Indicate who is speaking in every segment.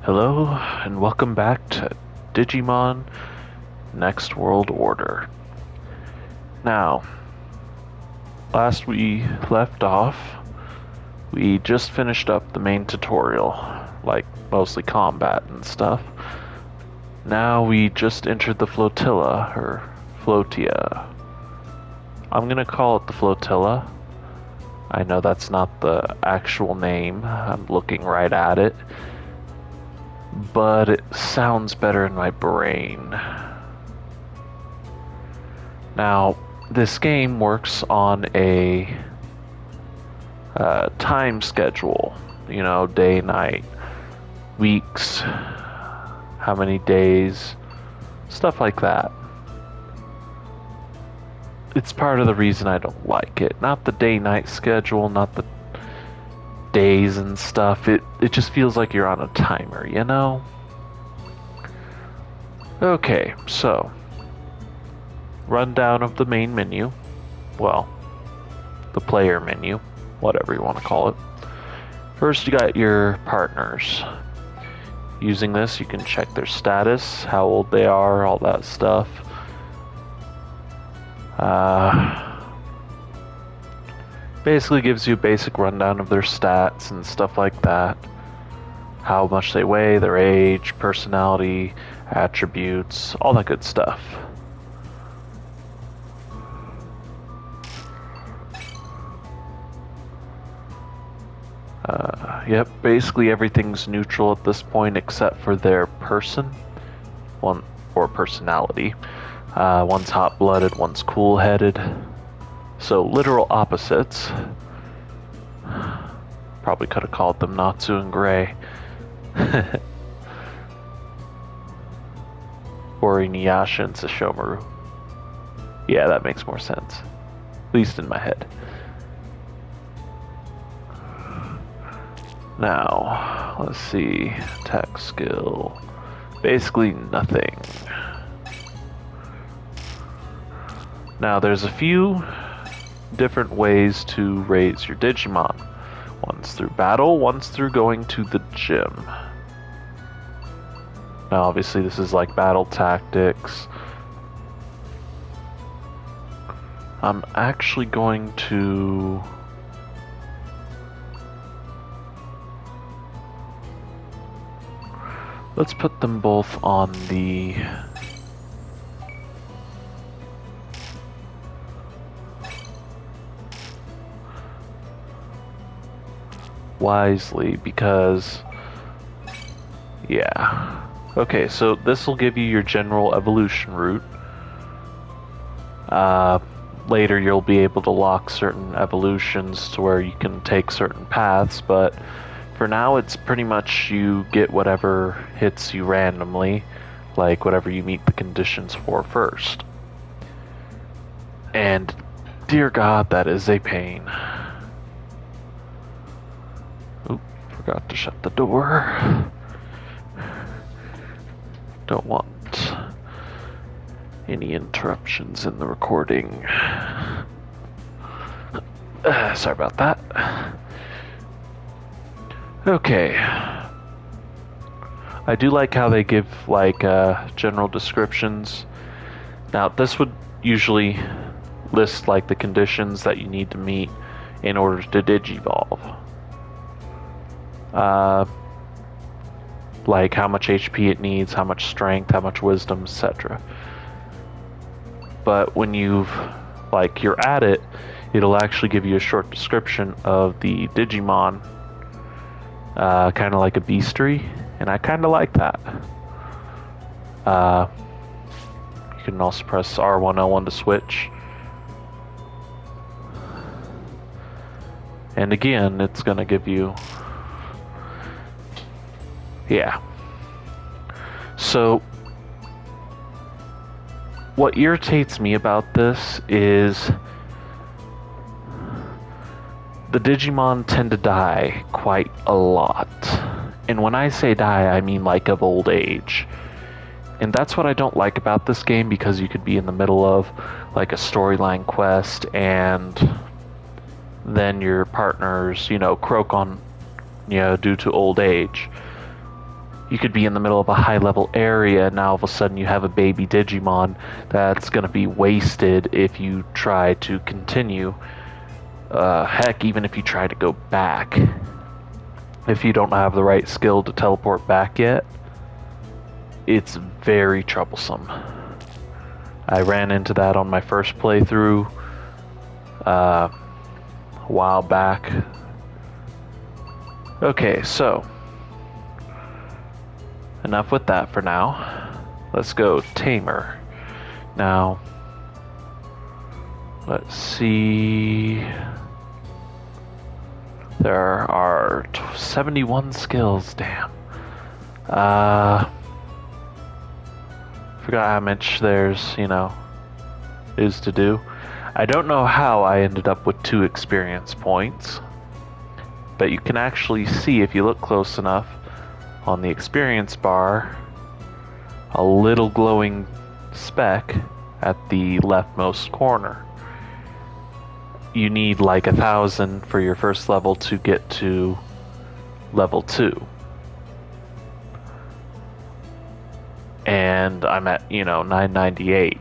Speaker 1: Hello, and welcome back to Digimon Next World Order. Now, last we left off, we just finished up the main tutorial, like mostly combat and stuff. Now we just entered the flotilla, or flotia. I'm gonna call it the flotilla. I know that's not the actual name, I'm looking right at it, but it sounds better in my brain. Now, this game works on a time schedule, you know, day, night, weeks, how many days, stuff like that. It's part of the reason I don't like it. Not the day-night schedule, not the days and stuff. It just feels like you're on a timer, you know? Okay, so rundown of the main menu. Well, the player menu, whatever you want to call it. First, you got your partners. Using this, you can check their status, how old they are, all that stuff. Basically gives you a basic rundown of their stats and stuff like that. How much they weigh, their age, personality, attributes, all that good stuff. Yep, basically everything's neutral at this point except for their person, or personality. One's hot-blooded, one's cool-headed. So literal opposites. Probably could have called them Natsu and Gray. Or Inuyasha and Sesshomaru. Yeah, that makes more sense. At least in my head. Now, let's see. Attack skill. Basically nothing. Now, there's a few different ways to raise your Digimon. One's through battle, one's through going to the gym. Now, obviously, this is like battle tactics. I'm actually going to... Let's put them both on the... wisely, because... yeah. Okay, so this will give you your general evolution route. Later you'll be able to lock certain evolutions to where you can take certain paths, but for now it's pretty much you get whatever hits you randomly, like whatever you meet the conditions for first. And dear God, that is a pain. Oop, forgot to shut the door. Don't want any interruptions in the recording. Sorry about that. Okay. I do like how they give like general descriptions. Now this would usually list like the conditions that you need to meet in order to digivolve. Like how much HP it needs, how much strength, how much wisdom, etc. But when you're at it, it'll actually give you a short description of the Digimon, kind of like a bestiary, and I kind of like that. You can also press R1, L1 to switch. And again, it's going to give you... yeah. So, what irritates me about this is the Digimon tend to die quite a lot. And when I say die, I mean like of old age. And that's what I don't like about this game, because you could be in the middle of like a storyline quest and then your partners, croak on, due to old age. You could be in the middle of a high level area, and now all of a sudden you have a baby Digimon that's going to be wasted if you try to continue. Heck, even if you try to go back. If you don't have the right skill to teleport back yet, it's very troublesome. I ran into that on my first playthrough a while back. Okay, so enough with that for now. Let's go Tamer. Now, let's see. There are 71 skills, damn. Forgot how much there's, is to do. I don't know how I ended up with 2 experience points, but you can actually see if you look close enough on the experience bar, a little glowing speck at the leftmost corner. You need like 1,000 for your first level to get to level 2. And I'm at, 998.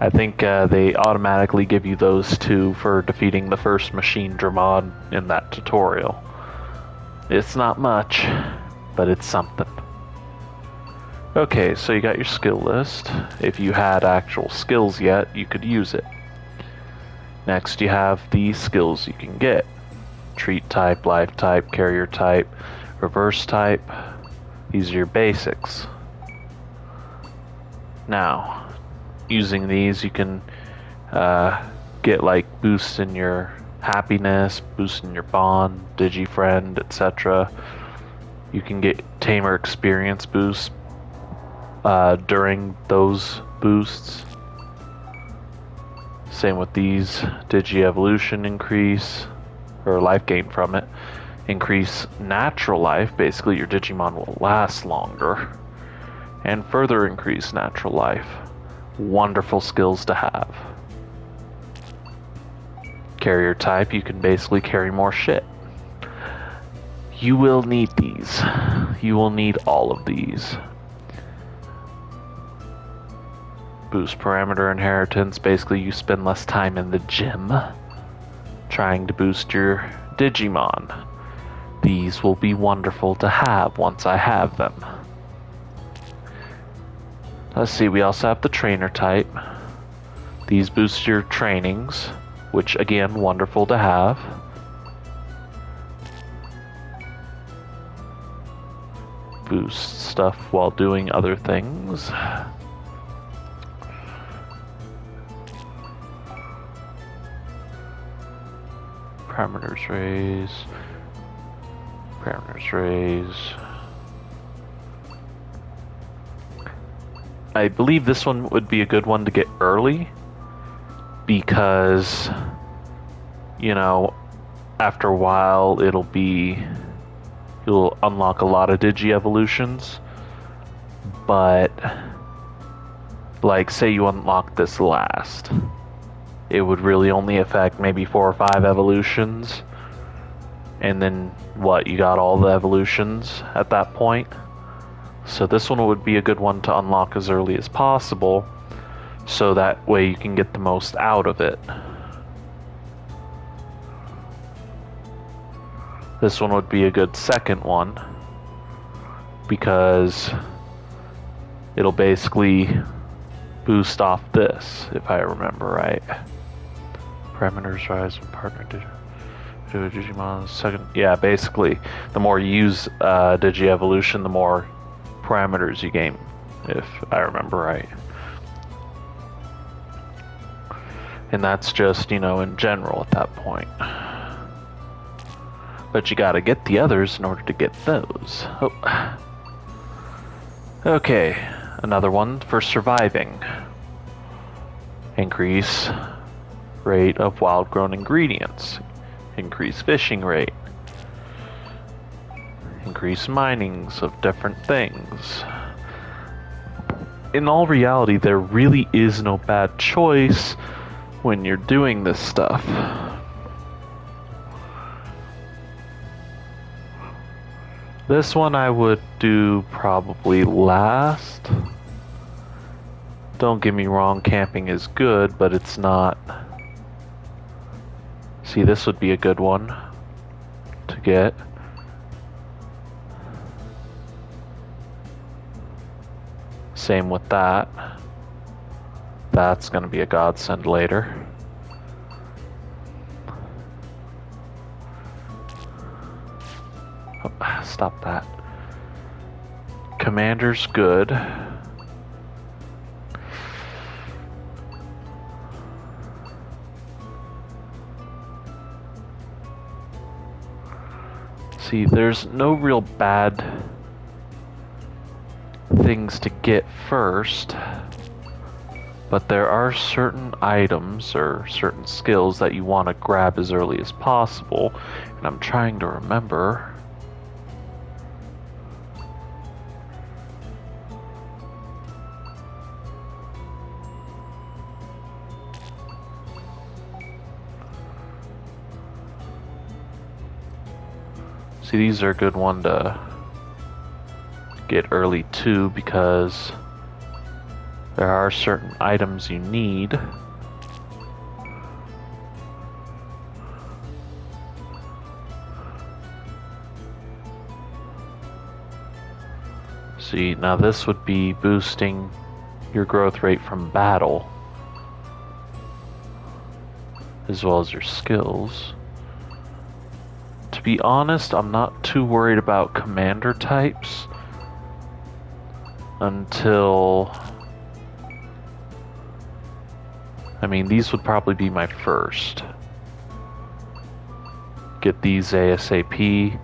Speaker 1: I think they automatically give you those 2 for defeating the first machine Dramon in that tutorial. It's not much, but it's something. Okay, so you got your skill list. If you had actual skills yet, you could use it. Next, you have the skills you can get. Treat type, life type, carrier type, reverse type. These are your basics. Now, using these, you can get like boosts in your happiness, boosts in your bond, digifriend, etc. You can get tamer experience boosts during those boosts. Same with these. Digi-evolution increase, or life gain from it. Increase natural life, basically your Digimon will last longer. And further increase natural life. Wonderful skills to have. Carrier type, you can basically carry more shit. You will need these. You will need all of these. Boost parameter inheritance, basically you spend less time in the gym trying to boost your Digimon. These will be wonderful to have once I have them. Let's see, we also have the trainer type. These boost your trainings, which again, wonderful to have. Boost stuff while doing other things. Parameters raise. Parameters raise. I believe this one would be a good one to get early because, after a while you'll unlock a lot of Digi-evolutions, but like say you unlock this last, it would really only affect maybe 4 or 5 evolutions, and then you got all the evolutions at that point. So this one would be a good one to unlock as early as possible, so that way you can get the most out of it. This one would be a good second one, because it'll basically boost off this, if I remember right. Parameters rise when partner Digimon second. Yeah, basically, the more you use Digi-evolution, the more parameters you gain, if I remember right. And that's just, in general at that point. But you gotta get the others in order to get those. Oh. Okay, another one for surviving. Increase rate of wild-grown ingredients. Increase fishing rate. Increase minings of different things. In all reality, there really is no bad choice when you're doing this stuff. This one I would do probably last. Don't get me wrong, camping is good, but it's not. See, this would be a good one to get. Same with that. That's gonna be a godsend later. Oh, stop that. Commander's good. See, there's no real bad things to get first, but there are certain items or certain skills that you want to grab as early as possible, and I'm trying to remember. See, these are a good one to get early too, because there are certain items you need. See, now this would be boosting your growth rate from battle, as well as your skills. To be honest, I'm not too worried about commander types until... I mean, these would probably be my first. Get these ASAP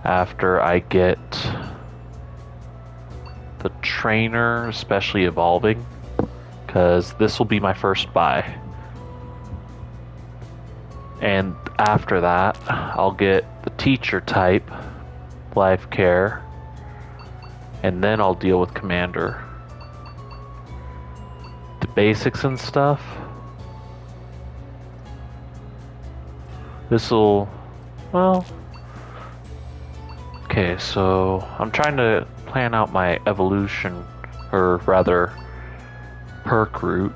Speaker 1: after I get the trainer, especially evolving, because this will be my first buy. And after that, I'll get the teacher type, life care, and then I'll deal with commander. The basics and stuff. This'll, well, okay, so I'm trying to plan out my evolution, or rather, perk route.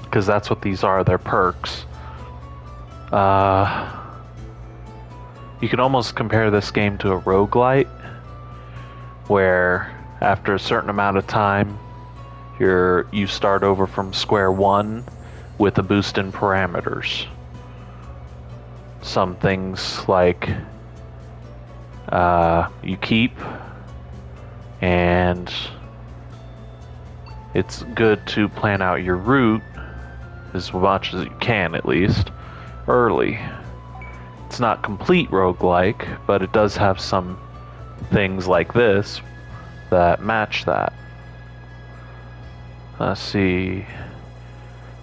Speaker 1: Because that's what these are, they're perks. You can almost compare this game to a roguelite, where after a certain amount of time, you start over from square one with a boost in parameters. Some things like you keep, and it's good to plan out your route as much as you can, at least early. It's not complete roguelike, but it does have some things like this that match that. Let's see.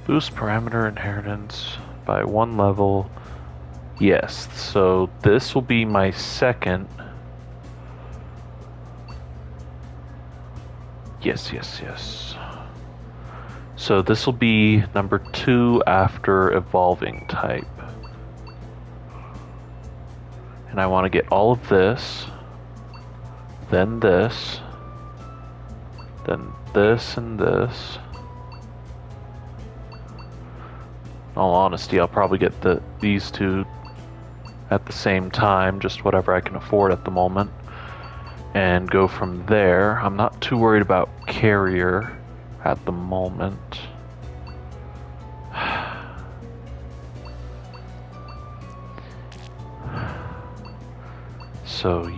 Speaker 1: Boost parameter inheritance by 1 level. Yes, so this will be my second. Yes. So this will be number 2 after evolving type. And I want to get all of this, then this, then this and this. In all honesty, I'll probably get these two at the same time, just whatever I can afford at the moment, and go from there. I'm not too worried about carrier at the moment. So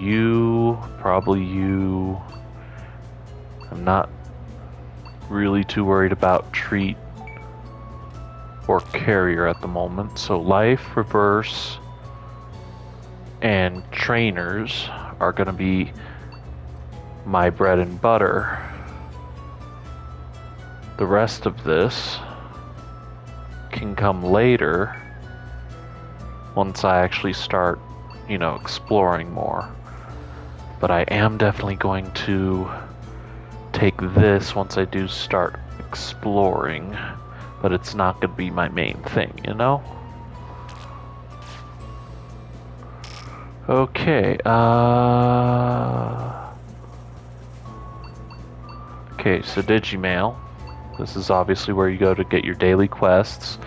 Speaker 1: probably you. I'm not really too worried about treat or carrier at the moment. So life, reverse, and trainers are gonna be my bread and butter. The rest of this can come later once I actually start, exploring more. But I am definitely going to take this once I do start exploring, but it's not going to be my main thing, Okay, okay, so Digimail. This is obviously where you go to get your daily quests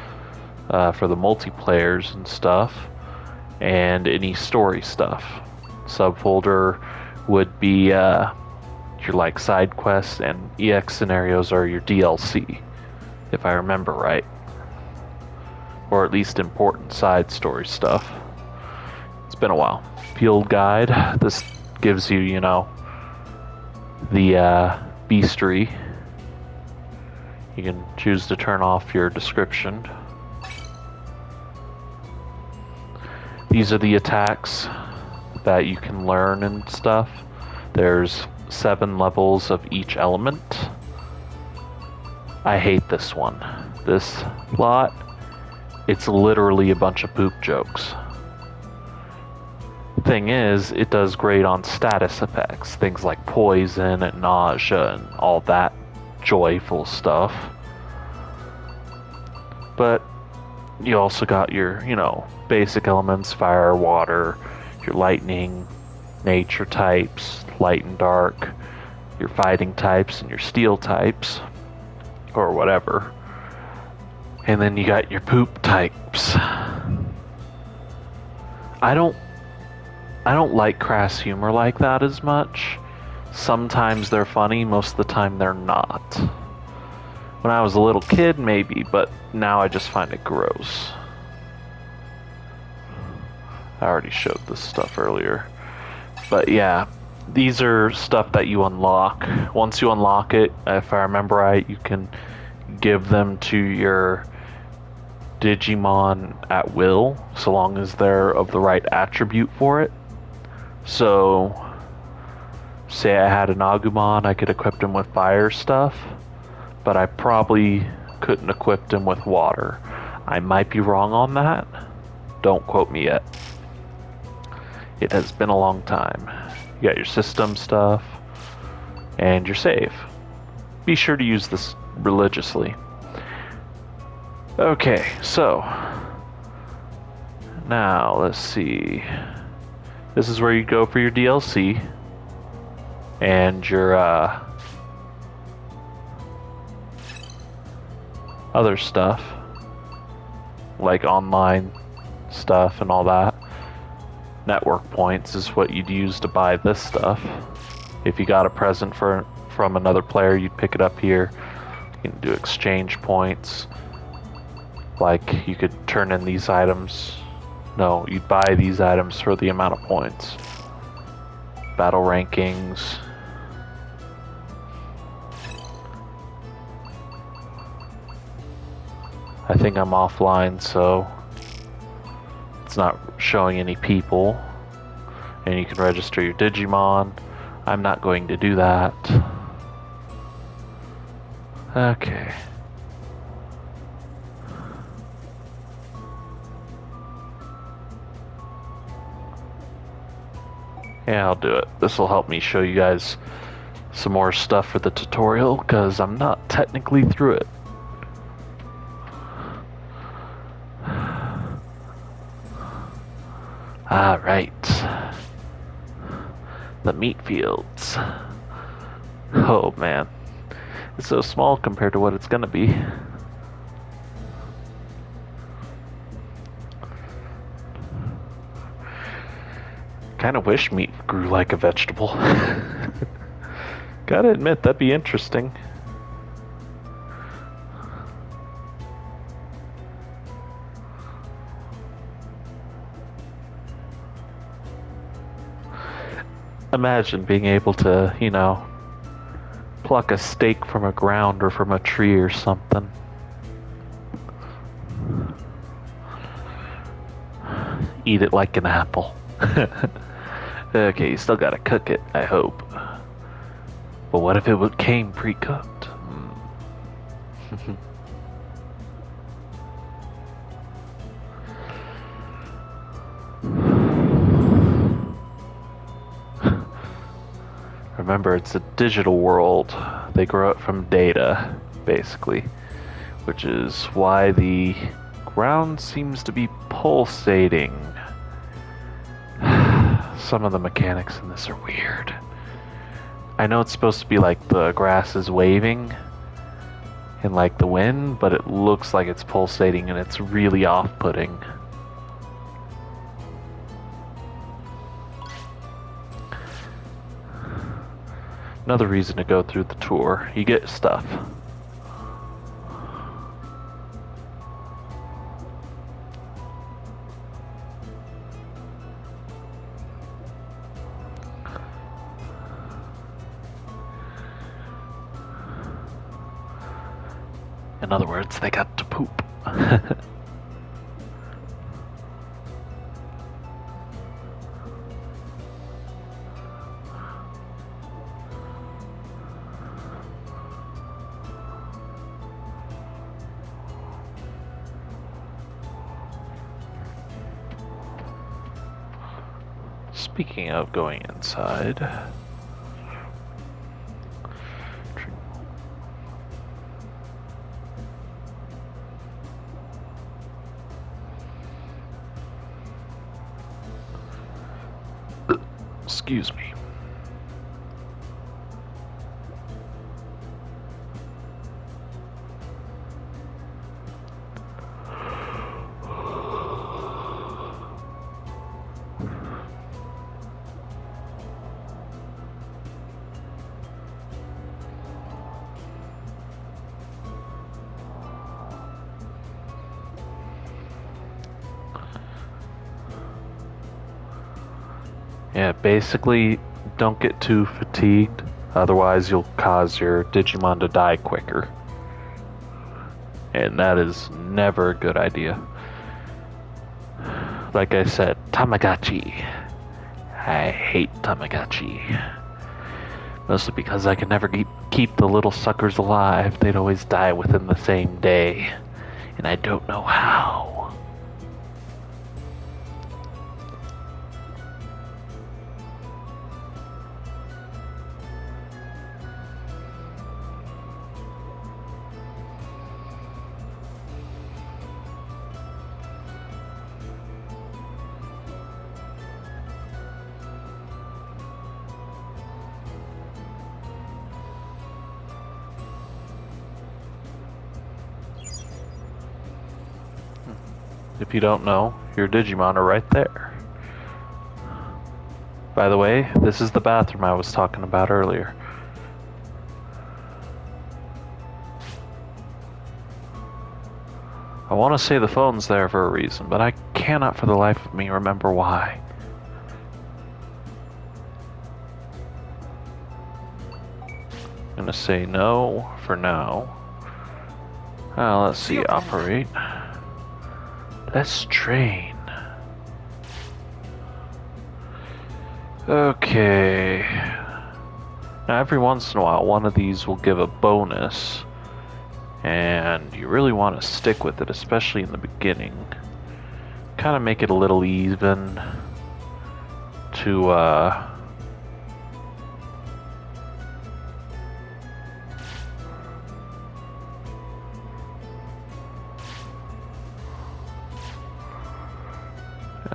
Speaker 1: for the multiplayers and stuff, and any story stuff. Subfolder would be your like side quests, and EX scenarios are your DLC, if I remember right, or at least important side story stuff. It's been a while. Field guide. This gives you, you know, the beastery. You can choose to turn off your description. These are the attacks that you can learn and stuff. There's 7 levels of each element. I hate this one. This lot, it's literally a bunch of poop jokes. Thing is, it does great on status effects, things like poison and nausea and all that joyful stuff. But you also got your, you know, basic elements, fire, water, your lightning, nature types, light and dark, your fighting types and your steel types, or whatever. And then you got your poop types. I don't like crass humor like that as much. Sometimes they're funny, most of the time they're not. When I was a little kid, maybe, but now I just find it gross. I already showed this stuff earlier. But yeah, these are stuff that you unlock. Once you unlock it, if I remember right, you can give them to your Digimon at will, so long as they're of the right attribute for it. So, say I had an Agumon, I could equip him with fire stuff, but I probably couldn't equip him with water. I might be wrong on that. Don't quote me yet. It has been a long time. You got your system stuff and your save. Be sure to use this religiously. Okay, so now let's see. This is where you go for your DLC and your other stuff, like online stuff and all that. Network points is what you'd use to buy this stuff. If you got a present from another player, you'd pick it up here. You can do exchange points. Like, you could turn in these items. No, you'd buy these items for the amount of points. Battle rankings. I think I'm offline, so it's not showing any people. And you can register your Digimon. I'm not going to do that. Okay. Yeah, I'll do it. This will help me show you guys some more stuff for the tutorial, because I'm not technically through it. Alright. The meat fields. Oh man. It's so small compared to what it's gonna be. Kinda wish meat grew like a vegetable. Gotta admit, that'd be interesting. Imagine being able to, you know, pluck a steak from a ground or from a tree or something. Eat it like an apple. Okay, you still gotta cook it, I hope. But what if it came pre-cooked? Remember, it's a digital world. They grow it from data, basically. Which is why the ground seems to be pulsating. Some of the mechanics in this are weird. I know it's supposed to be like the grass is waving in like the wind, but it looks like it's pulsating and it's really off-putting. Another reason to go through the tour. You get stuff. In other words, they got to poop. Speaking of going inside, excuse me. Yeah, basically, don't get too fatigued, otherwise you'll cause your Digimon to die quicker. And that is never a good idea. Like I said, Tamagotchi. I hate Tamagotchi. Mostly because I could never keep the little suckers alive. They'd always die within the same day. And I don't know how. If you don't know, your Digimon are right there. By the way, this is the bathroom I was talking about earlier. I want to say the phone's there for a reason, but I cannot for the life of me remember why. I'm gonna say no for now. Let's see, operate. Let's train. Okay. Now every once in a while, one of these will give a bonus. And you really want to stick with it, especially in the beginning. Kind of make it a little even to,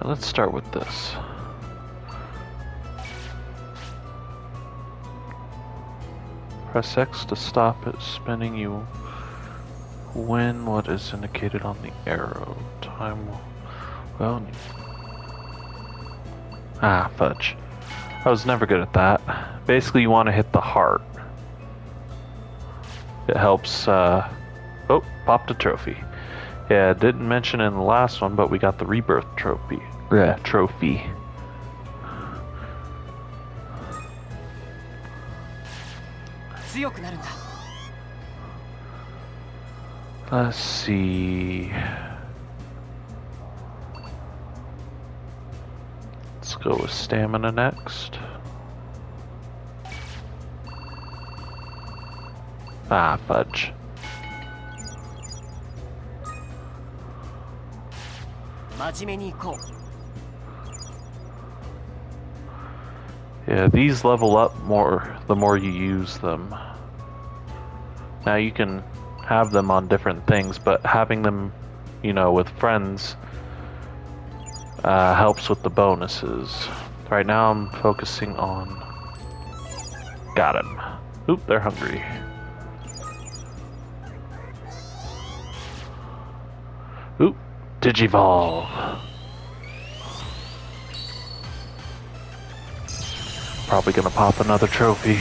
Speaker 1: let's start with this. Press X to stop it spinning. You win what is indicated on the arrow. Time will... Well... fudge. I was never good at that. Basically, you want to hit the heart. It helps, Oh, popped a trophy. Yeah, didn't mention in the last one, but we got the rebirth trophy. Trophy. Let's see. Let's go with stamina next. Fudge. Yeah, these level up more the more you use them. Now you can have them on different things, but having them, you know, with friends helps with the bonuses. Right now I'm focusing on... Got him. Oop, they're hungry. Oop, Digivolve. Probably gonna pop another trophy.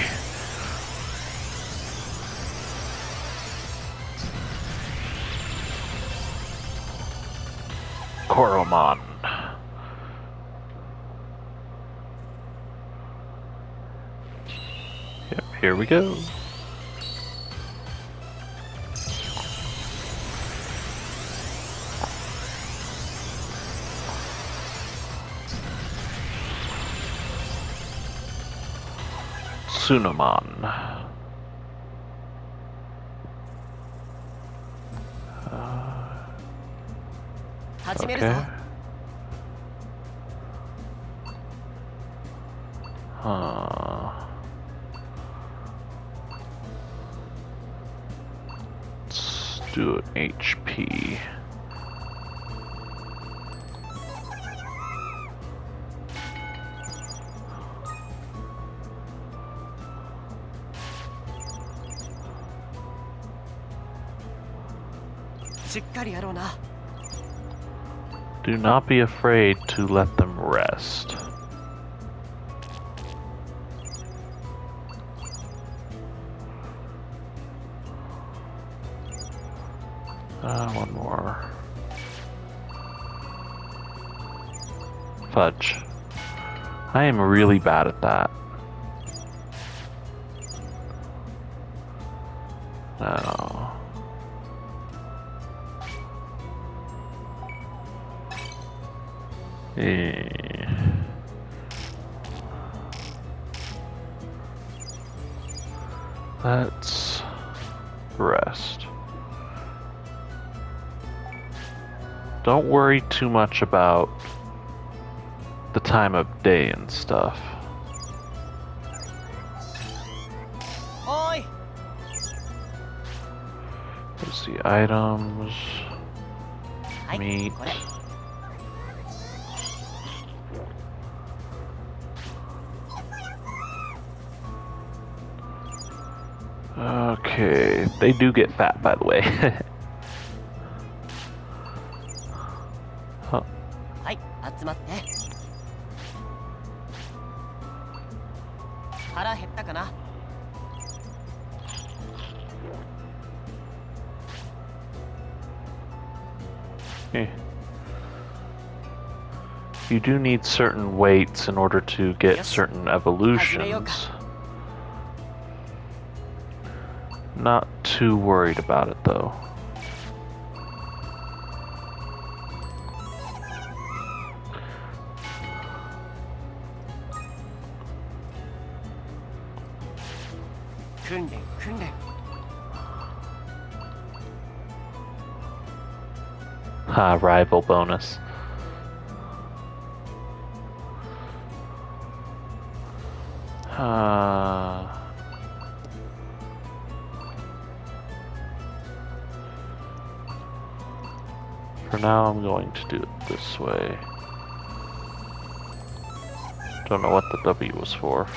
Speaker 1: Coromon. Yep, here we go. Tsunamon. Okay. Let's do an HP. Do not be afraid to let them rest. One more. Fudge. I am really bad at that. No. Let's rest. Don't worry too much about the time of day and stuff.
Speaker 2: Oi.
Speaker 1: Let's see, items, meat. Okay, they do get fat, by the way. Huh. Okay. You do need certain weights in order to get certain evolutions. Not too worried about it though. Ha, rival bonus. For now, I'm going to do it this way. Don't know what the W was for.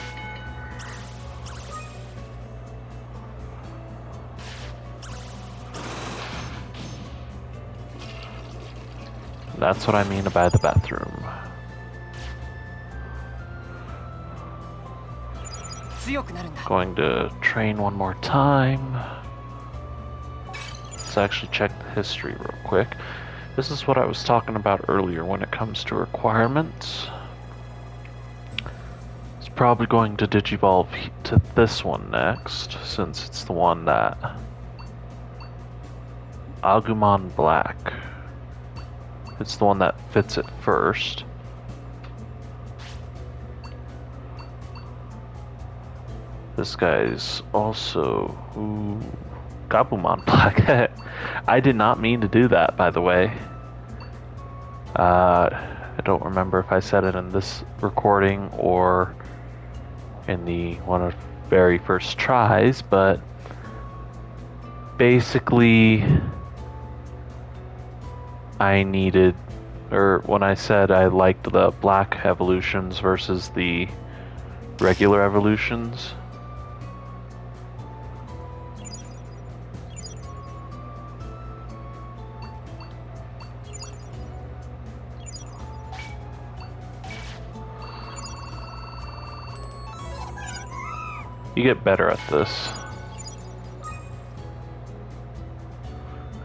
Speaker 1: That's what I mean by the bathroom. Going to train one more time. Let's actually check the history real quick. This is what I was talking about earlier when it comes to requirements. It's probably going to digivolve to this one next, since it's the one that... Agumon Black. It's the one that fits it first. This guy's also... Ooh, Gabumon Black. I did not mean to do that, by the way. I don't remember if I said it in this recording or in the one of very first tries, but basically I needed Or when I said I liked the black evolutions versus the regular evolutions. You get better at this.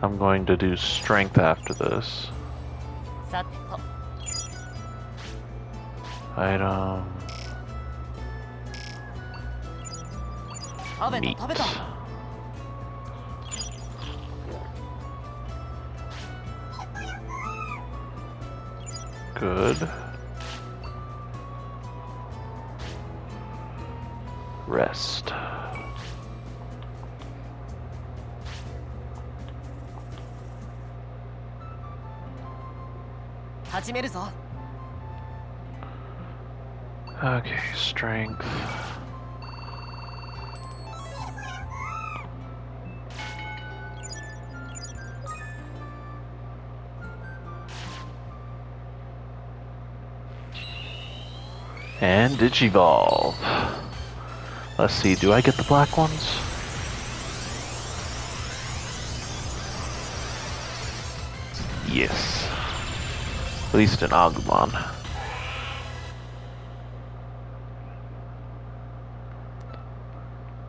Speaker 1: I'm going to do strength after this.
Speaker 2: さてと
Speaker 1: Item.
Speaker 2: 食べた
Speaker 1: Meat.
Speaker 2: 食べた
Speaker 1: Good. Rest.
Speaker 2: 始めるぞ
Speaker 1: Okay, strength. And Digivolve. Let's see, do I get the black ones? Yes. At least in Agumon.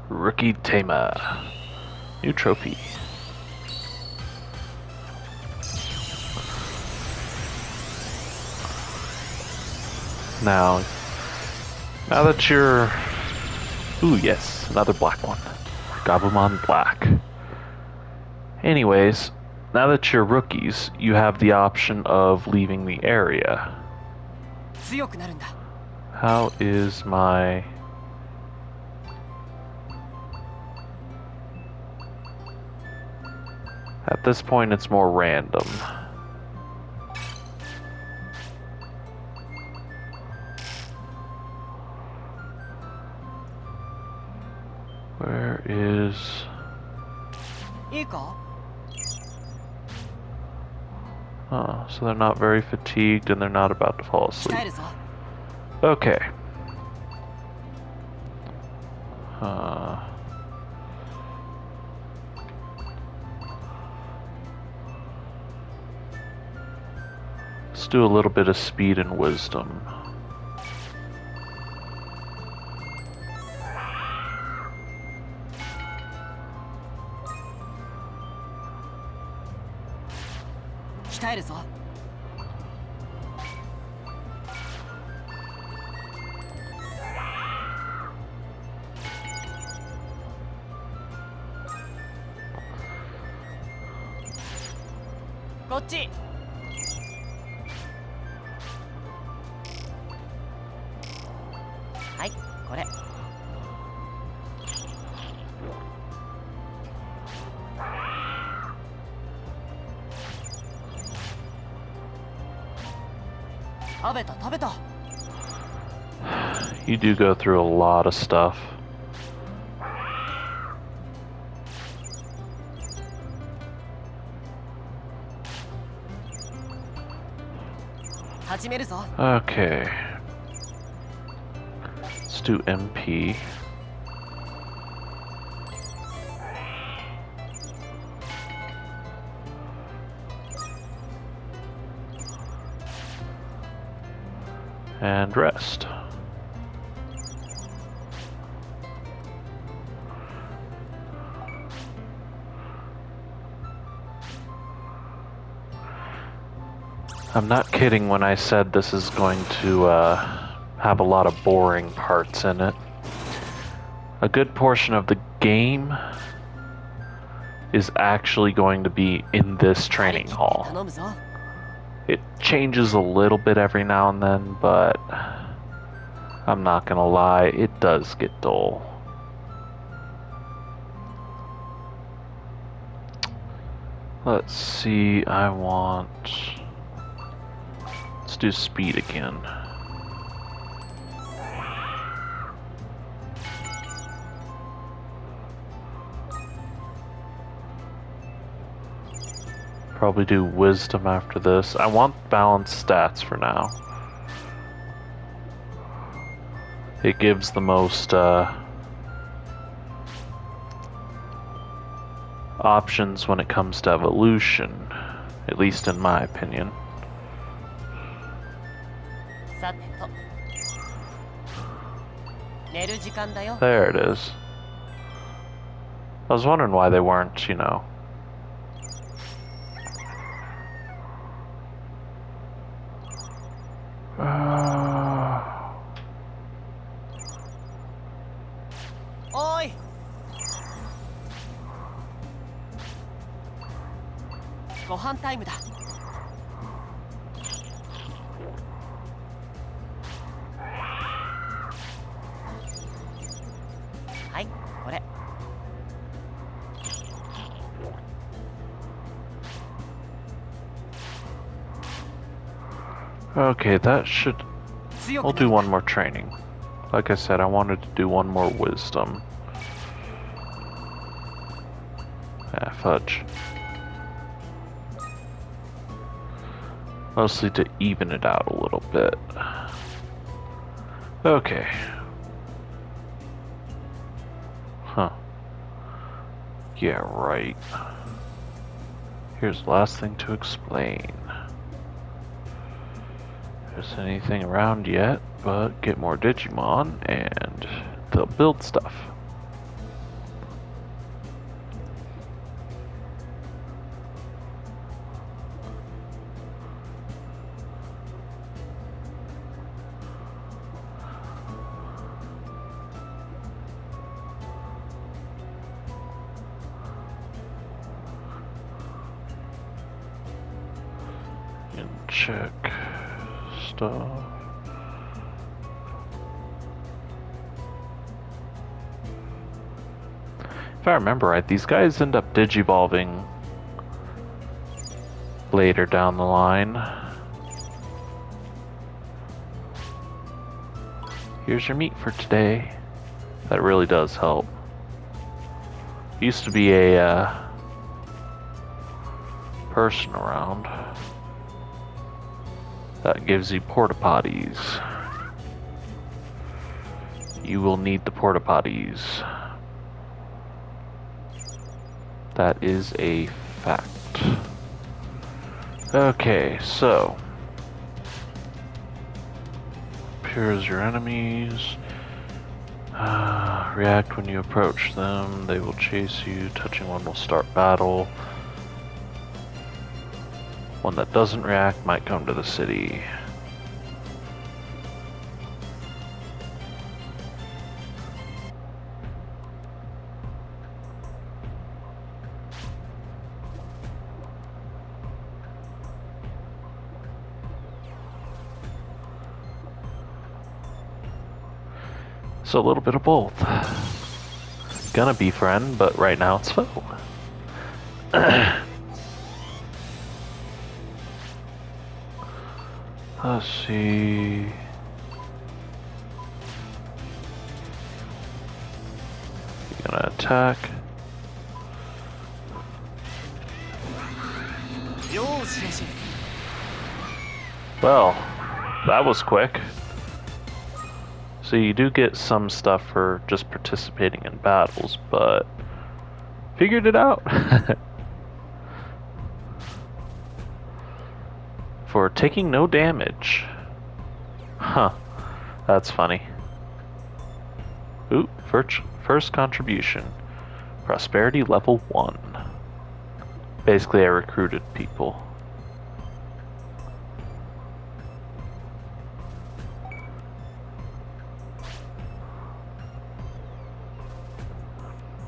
Speaker 1: Rookie Tama. New trophy. Now that you're... Ooh, yes, another black one. Gabumon Black. Anyways, now that you're rookies, you have the option of leaving the area.
Speaker 2: 強くなるんだ
Speaker 1: How is my... At this point, it's more random. Where is...
Speaker 2: いいか
Speaker 1: Oh, so they're not very fatigued and they're not about to fall
Speaker 2: 鍛え
Speaker 1: asleep.
Speaker 2: るぞ
Speaker 1: Okay. Let's do a little bit of speed and wisdom.
Speaker 2: 鍛えるぞ こっち はいこれ 食べた食べた
Speaker 1: You do go through a lot of stuff.
Speaker 2: 始めるぞ
Speaker 1: Okay. Let's do MP. And rest. I'm not kidding when I said this is going to have a lot of boring parts in it. A good portion of the game is actually going to be in this training hall.
Speaker 2: 頼むぞ
Speaker 1: It changes a little bit every now and then, but I'm not gonna lie, it does get dull. Let's see, let's do speed again. Probably do wisdom after this. I want balanced stats for now. It gives the most options when it comes to evolution, at least in my opinion.
Speaker 2: さてと寝る時間だよ
Speaker 1: There it is. I was wondering why they weren't, you know.
Speaker 2: おいご飯タイムだはいこれ
Speaker 1: Okay, that should...
Speaker 2: 強
Speaker 1: We'll
Speaker 2: く
Speaker 1: do one more training. Like I said, I wanted to do one more wisdom. Ah, fudge. Mostly to even it out a little bit. Okay. Huh. Yeah, right. Here's the last thing to explain. There's anything around yet, but get more Digimon and they'll build stuff. And check stuff. If I remember right, these guys end up digivolving later down the line. Here's your meat for today. That really does help. Used to be a person around. That gives you porta potties. You will need the porta potties. That is a fact. Okay, so here's your enemies. React when you approach them. They will chase you. Touching one will start battle. One that doesn't react might come to the city. So a little bit of both. Gonna be friend, but right now it's foe. Let's see. You're gonna attack. Well, that was quick. So you do get some stuff for just participating in battles, but figured it out. For taking no damage. Huh. That's funny. Ooh, first contribution. Prosperity level 1. Basically, I recruited people.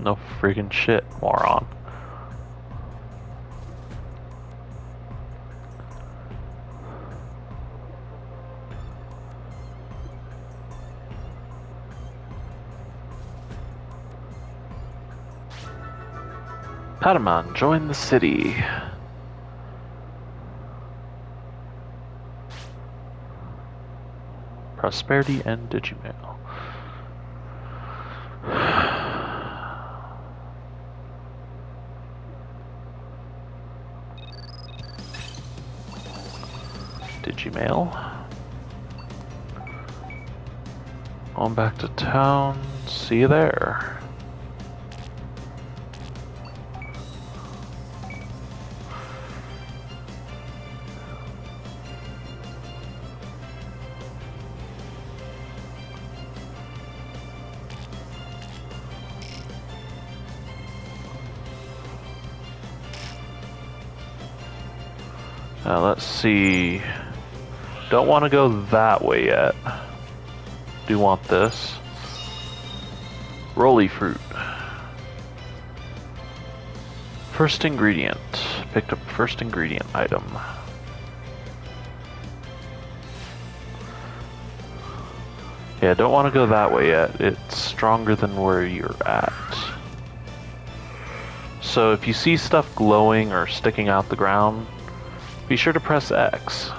Speaker 1: No friggin' shit, moron. Patamon, join the city. Prosperity and Digimail. Digimail. On back to town. See you there. Now let's see. Don't want to go that way yet. Do want this. Rolly fruit. First ingredient. Picked up first ingredient item. Yeah, don't want to go that way yet. It's stronger than where you're at. So if you see stuff glowing or sticking out the ground, be sure to press X.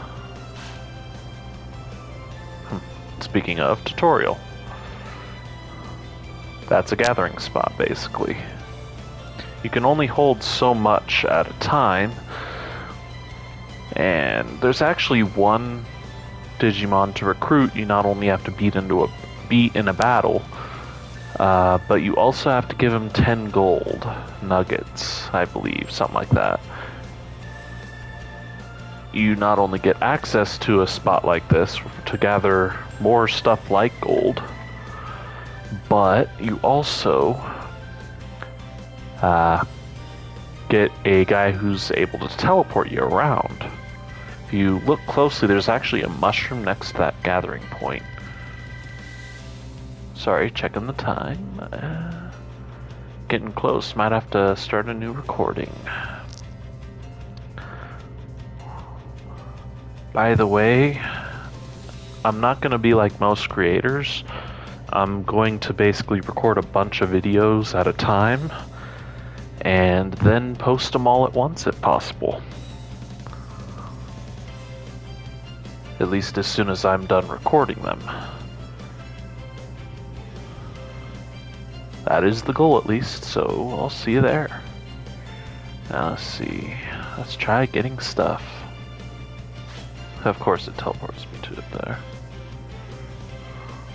Speaker 1: Speaking of, tutorial. That's a gathering spot, basically. You can only hold so much at a time, and there's actually one Digimon to recruit. You not only have to beat in a battle, but you also have to give him 10 gold nuggets, I believe, something like that. You not only get access to a spot like this to gather more stuff like gold, but you also get a guy who's able to teleport you around. If you look closely, there's actually a mushroom next to that gathering point. Sorry, checking the time. Getting close, might have to start a new recording. By the way, I'm not going to be like most creators. I'm going to basically record a bunch of videos at a time and then post them all at once if possible. At least as soon as I'm done recording them. That is the goal, at least, so I'll see you there. Now let's see. Let's try getting stuff. Of course, it teleports me to it there.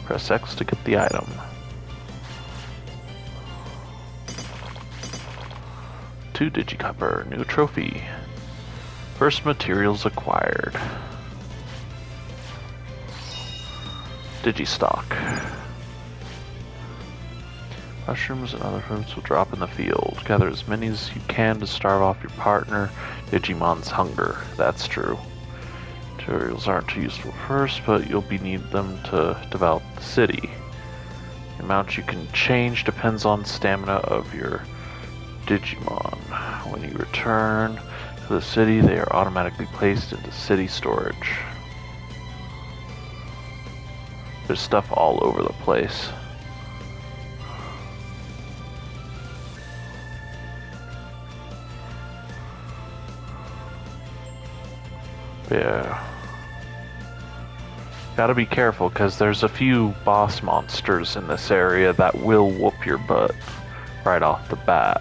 Speaker 1: Press X to get the item. Two Digicopper, new trophy. First materials acquired. Digistock. Mushrooms and other fruits will drop in the field. Gather as many as you can to starve off your partner Digimon's hunger. That's true. Materials aren't too useful first, but you'll need them to develop the city. The amount you can change depends on stamina of your Digimon. When you return to the city, they are automatically placed into city storage. There's stuff all over the place. Yeah. Gotta be careful, because there's a few boss monsters in this area that will whoop your butt right off the bat.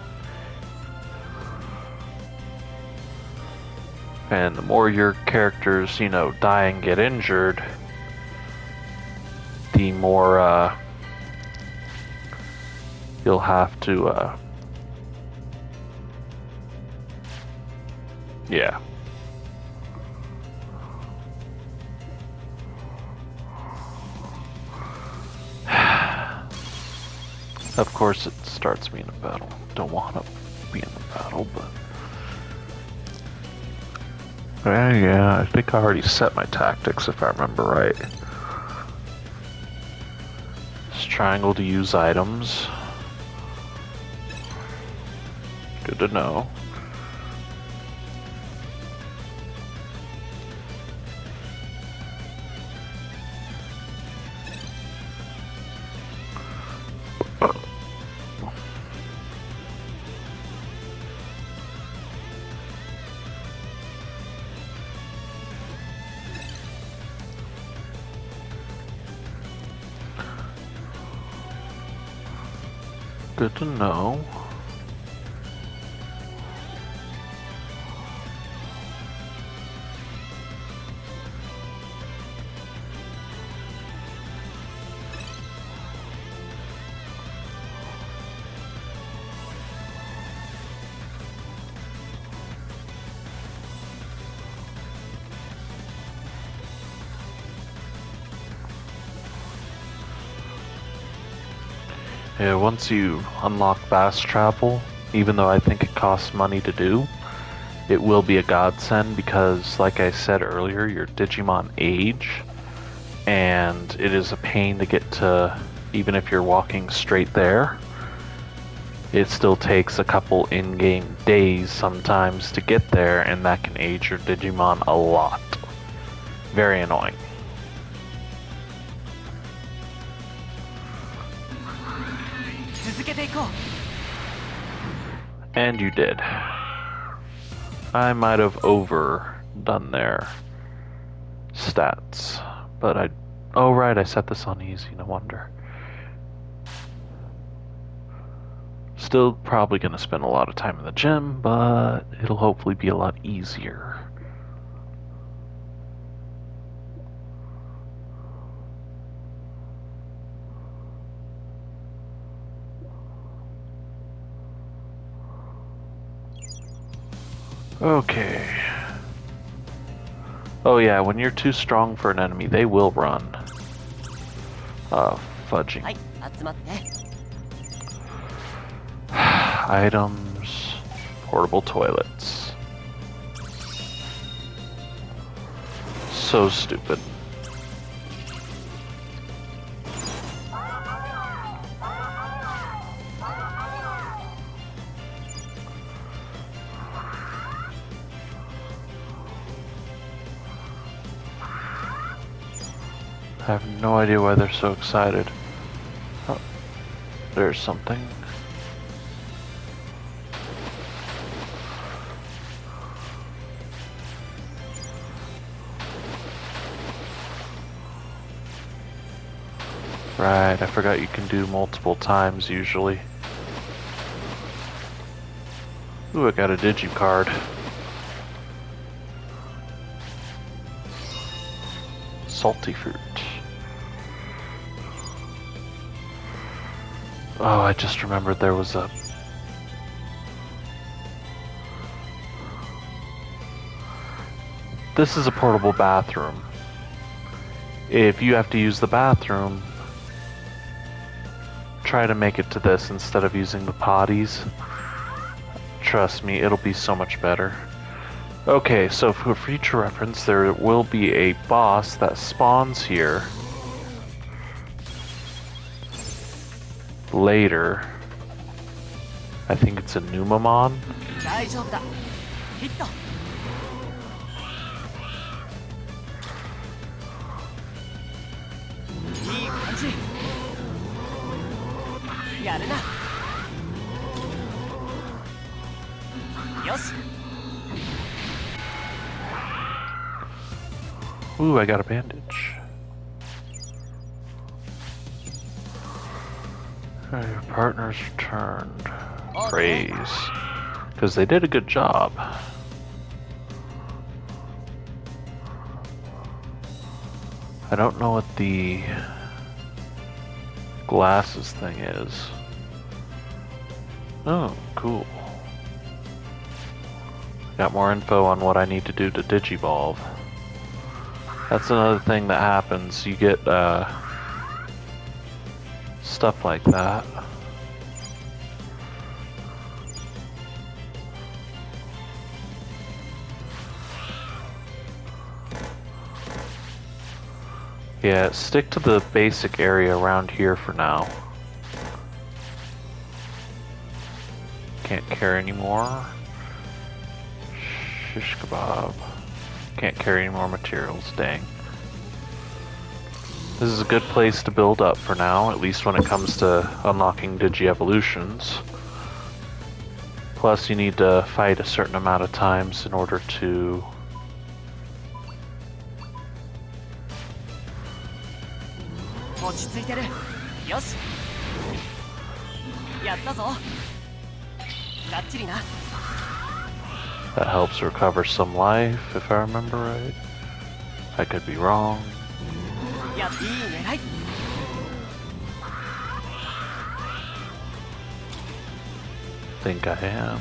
Speaker 1: And the more your characters, die and get injured, the more, you'll have to, yeah. Of course it starts me in a battle. Don't want to be in the battle, but... Yeah, I think I already set my tactics if I remember right. This triangle to use items. Good to know. Good to know. Yeah, once you unlock fast travel, even though I think it costs money to do, it will be a godsend because, like I said earlier, your Digimon age, and it is a pain to get to, even if you're walking straight there. It still takes a couple in-game days sometimes to get there, and that can age your Digimon a lot. Very annoying. And you did. I might have overdone their stats, but oh right, I set this on easy, no wonder. Still probably gonna spend a lot of time in the gym, but it'll hopefully be a lot easier. Okay. Oh yeah, when you're too strong for an enemy, they will run. Fudging. Items. Portable toilets. So stupid. I have no idea why they're so excited. Oh, there's something. Right, I forgot you can do multiple times usually. Ooh, I got a Digicard. Salty fruit. Oh, I just remembered there was a... This is a portable bathroom. If you have to use the bathroom, try to make it to this instead of using the potties. Trust me, it'll be so much better. Okay, so for future reference, there will be a boss that spawns here later. I think it's a Numamon. Ooh, I got a bandage. Your partners returned. Praise. Because they did a good job. I don't know what the glasses thing is. Oh, cool. Got more info on what I need to do to Digivolve. That's another thing that happens. You get stuff like that. Yeah, stick to the basic area around here for now. Can't carry anymore. Shish kebab. Can't carry any more materials, dang. This is a good place to build up for now, at least when it comes to unlocking Digi-evolutions. Plus you need to fight a certain amount of times in order to... That helps recover some life, if I remember right. I could be wrong. Think I am.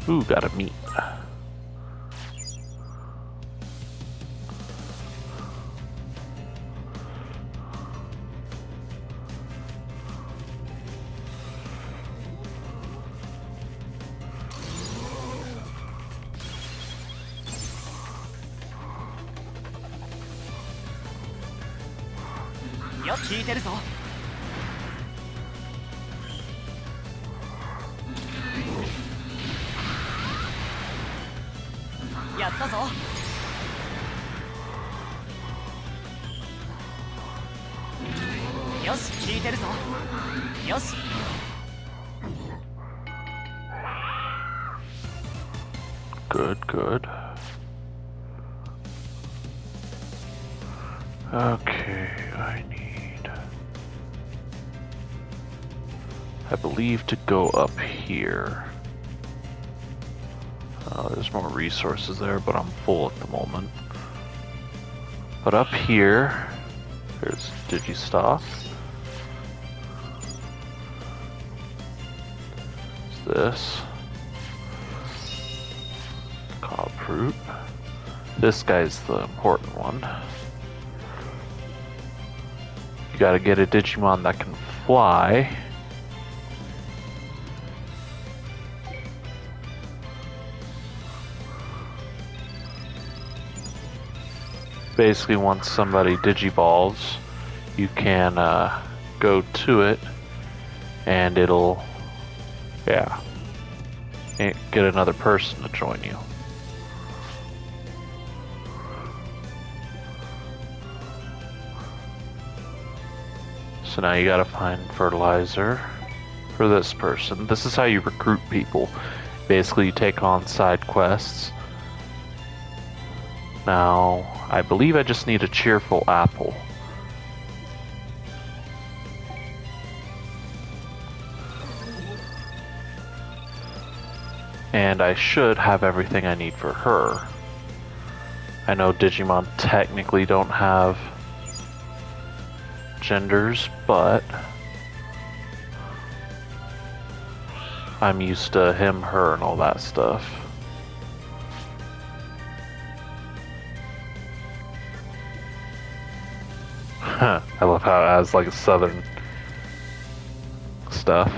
Speaker 1: Ooh, got a meat.
Speaker 2: よ聞いてるぞやったぞよし聞いてるぞよし
Speaker 1: Good, good. Okay, I believe to go up here. There's more resources there, but I'm full at the moment. But up here, there's Digistock. What's this? Cob fruit. This guy's the important one. You gotta get a Digimon that can fly. Basically, once somebody digivolves, you can go to it and it'll, yeah, get another person to join you. So now you gotta find fertilizer for this person. This is how you recruit people. Basically, you take on side quests. Now, I believe I just need a cheerful apple. And I should have everything I need for her. I know Digimon technically don't have genders, but I'm used to him, her, and all that stuff. I love how it has like a southern stuff.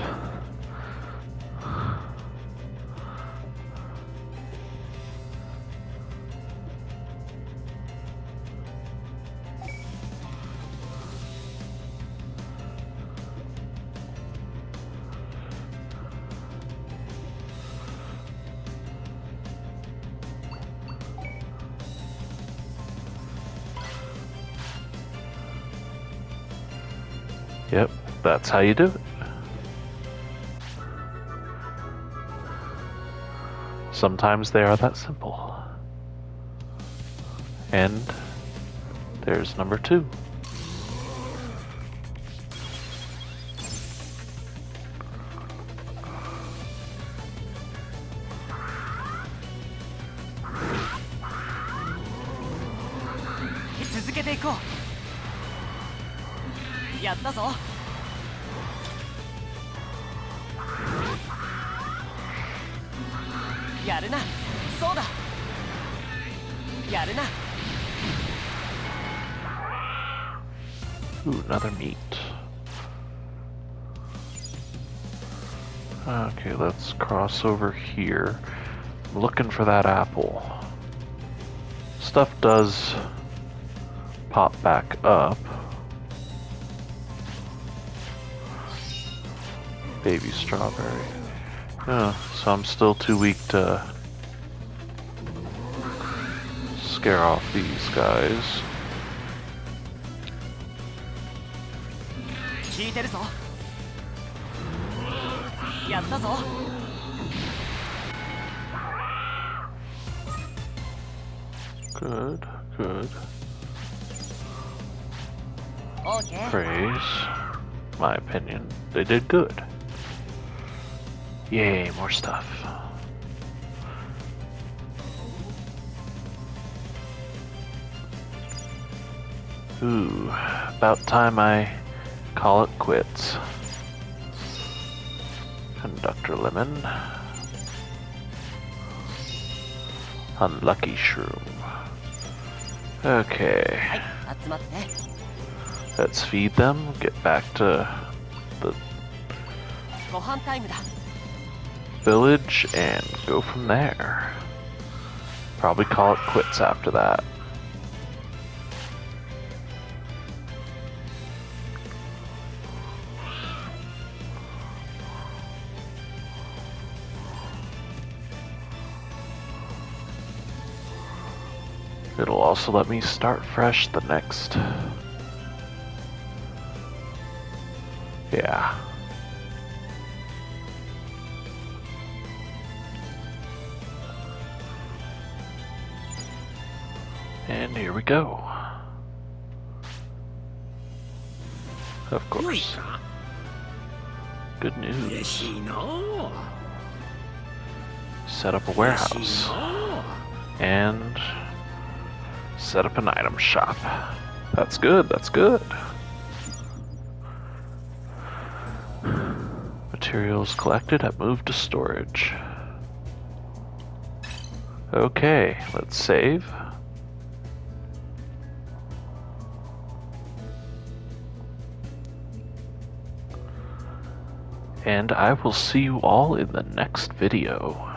Speaker 1: Yep, that's how you do it. Sometimes they are that simple. And there's number 2. Ooh, another meat. Okay, let's cross over here. I'm looking for that apple. Stuff does pop back up. Baby strawberry. So I'm still too weak to scare off these guys. Good, good.
Speaker 2: Okay.
Speaker 1: Praise. My opinion, they did good. Yay, more stuff. Ooh, about time I call it quits. Conductor Lemon. Unlucky Shroom. Okay. Let's feed them, get back to the village, and go from there. Probably call it quits after that. It'll also let me start fresh the next. Yeah. And here we go. Of course. Good news. Set up a warehouse. And set up an item shop. That's good, that's good. Materials collected have moved to storage. Okay, let's save. And I will see you all in the next video.